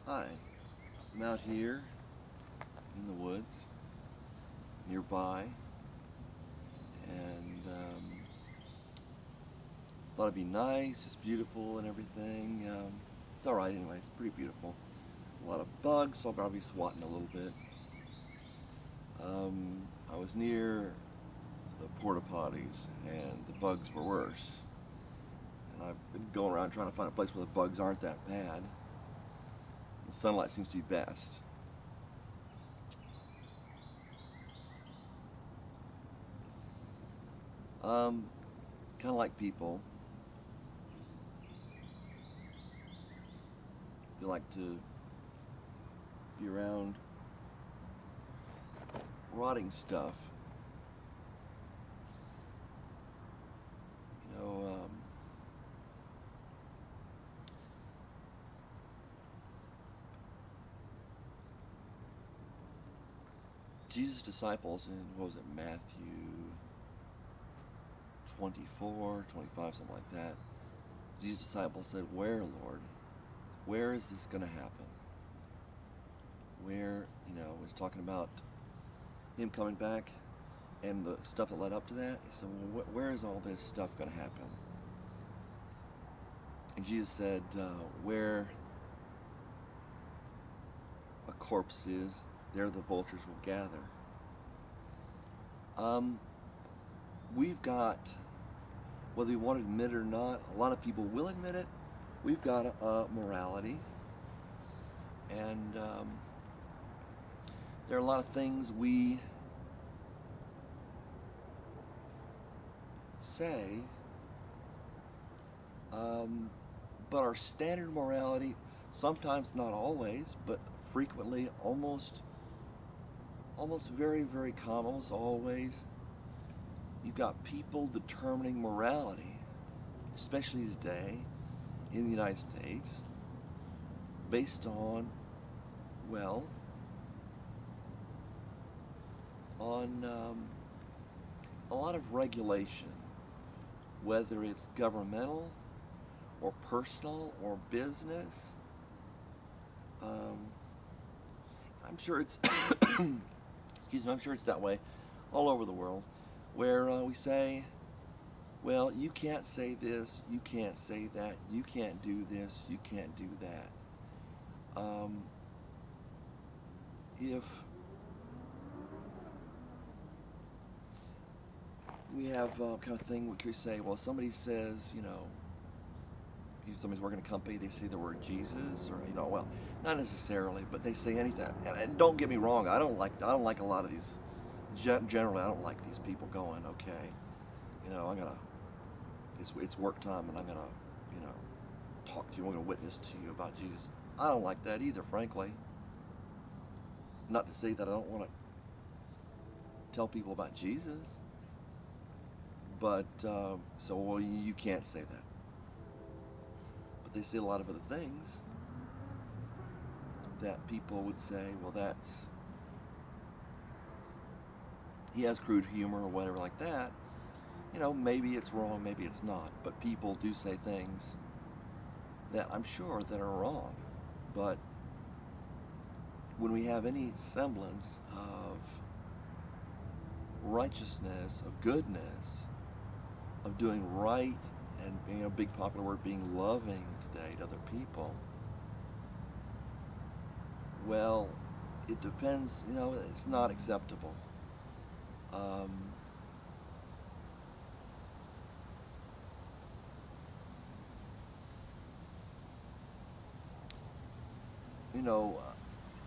Hi, I'm out here in the woods nearby, and thought it'd be nice. It's beautiful and everything. It's all right anyway. It's pretty beautiful. A lot of bugs, so I'll probably be swatting a little bit. I was near the porta potties, and the bugs were worse. And I've been going around trying to find a place where the bugs aren't that bad. The sunlight seems to be best. Kind of like people, they like to be around rotting stuff. You know, Jesus' disciples in, what was it, Matthew 24, 25, something like that. Jesus' disciples said, "Where, Lord? Where is this going to happen?" Where, he's talking about him coming back and the stuff that led up to that. He said, well, where is all this stuff going to happen? And Jesus said, where a corpse is, there the vultures will gather. We've got, whether you want to admit it or not, a lot of people will admit it, we've got a morality. And there are a lot of things we say, but our standard morality, sometimes not always, but frequently, almost very, very common, almost always, you've got people determining morality, especially today in the United States, based on, well, on a lot of regulation, whether it's governmental or personal or business. I'm sure it's excuse me, I'm sure it's that way all over the world, where we say, well, you can't say this, you can't say that, you can't do this, you can't do that. If we have kind of thing, we could say, well, somebody says, if somebody's working in a company, they say the word Jesus, or well, not necessarily, but they say anything. And don't get me wrong, I don't like a lot of these. Generally, I don't like these people going, okay, I'm gonna, it's work time, and I'm gonna, talk to you. I'm gonna witness to you about Jesus. I don't like that either, frankly. Not to say that I don't want to tell people about Jesus, but so well, you can't say that. But they say a lot of other things that people would say, well, he has crude humor or whatever like that. Maybe it's wrong, maybe it's not, but people do say things that I'm sure that are wrong. But when we have any semblance of righteousness, of goodness, of doing right, and being a big popular word, being loving today to other people, well, it depends, it's not acceptable.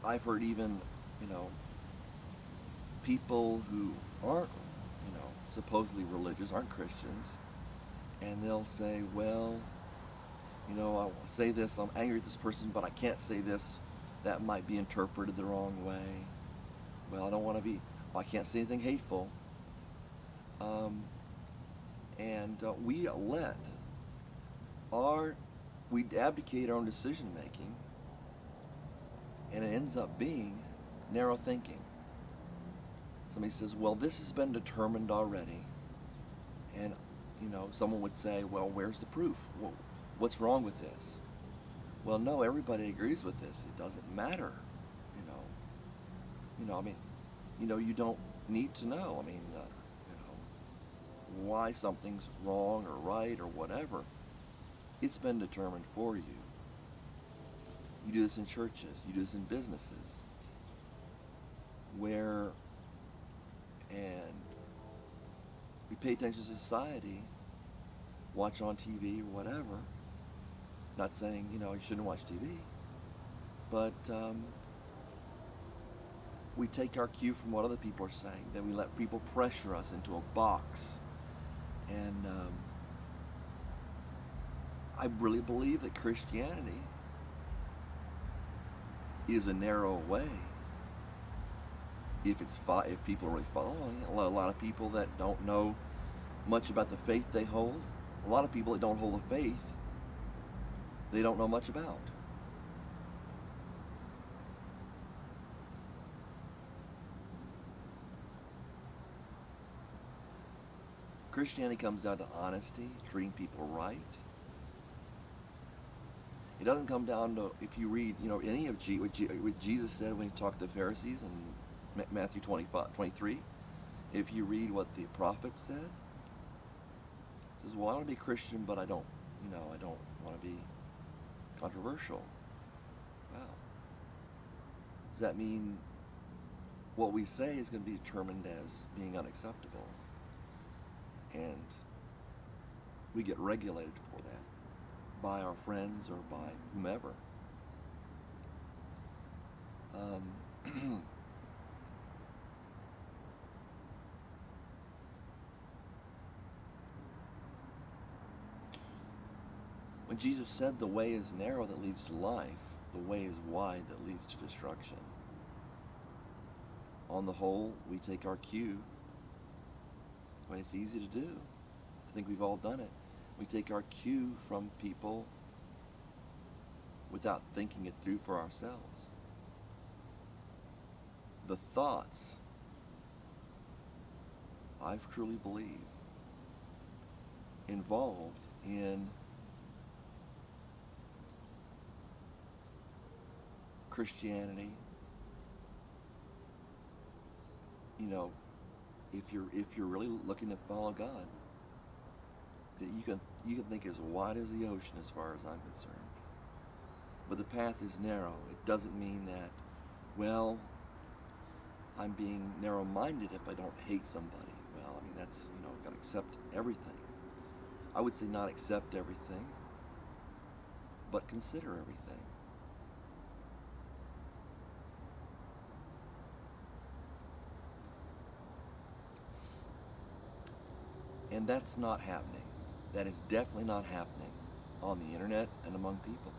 I've heard even, people who aren't, supposedly religious, aren't Christians, and they'll say, well, I'll say this, I'm angry at this person, but I can't say this, that might be interpreted the wrong way. Well, I don't want to be, well, I can't say anything hateful. We abdicate our own decision making, and it ends up being narrow thinking. Somebody says, well, this has been determined already. And, someone would say, well, where's the proof? What's wrong with this? Well, no, everybody agrees with this. It doesn't matter, you know. I mean, you don't need to know. I mean, why something's wrong or right or whatever. It's been determined for you. You do this in churches. You do this in businesses. Where, and we pay attention to society, watch on TV or whatever. Not saying, you shouldn't watch TV. But we take our cue from what other people are saying. Then we let people pressure us into a box. And I really believe that Christianity is a narrow way. If people are really following it, a lot of people that don't know much about the faith they hold, a lot of people that don't hold the faith, they don't know much about. Christianity comes down to honesty, treating people right. It doesn't come down to, if you read, any of what Jesus said when he talked to the Pharisees in Matthew 23, if you read what the prophet said, it says, well, I want to be Christian, but I don't want to be controversial. Wow. Does that mean what we say is going to be determined as being unacceptable? And we get regulated for that by our friends or by whomever. When Jesus said the way is narrow that leads to life, the way is wide that leads to destruction. On the whole, we take our cue when it's easy to do. I think we've all done it. We take our cue from people without thinking it through for ourselves. The thoughts, I truly believe, involved in Christianity, if you're really looking to follow God, that you can think as wide as the ocean as far as I'm concerned. But the path is narrow. It doesn't mean that, well, I'm being narrow-minded if I don't hate somebody. Well, I mean, that's, got to accept everything. I would say not accept everything, but consider everything. And that's not happening. That is definitely not happening on the internet and among people.